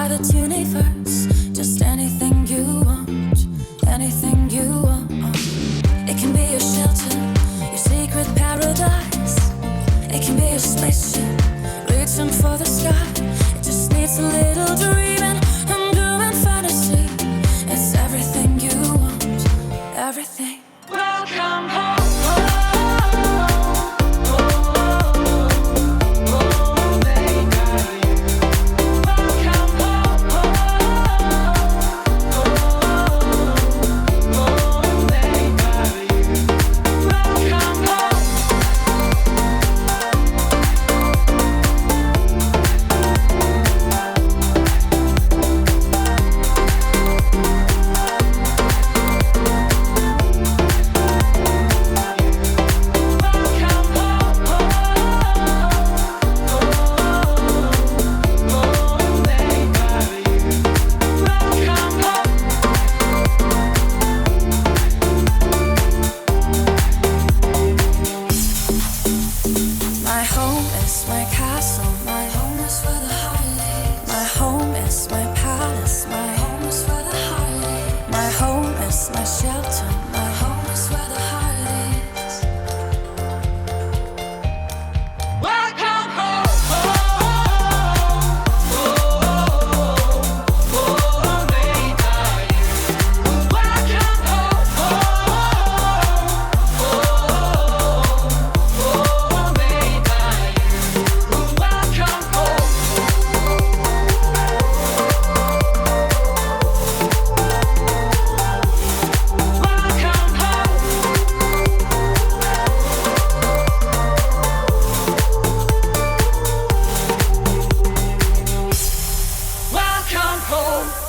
private universe. Just anything you want, anything you want. It can be your shelter, your secret paradise. It can be your spaceship, reaching for the sky. It just needs a little dreaming and doing fantasy. It's everything you want, everything. Welcome home. Home.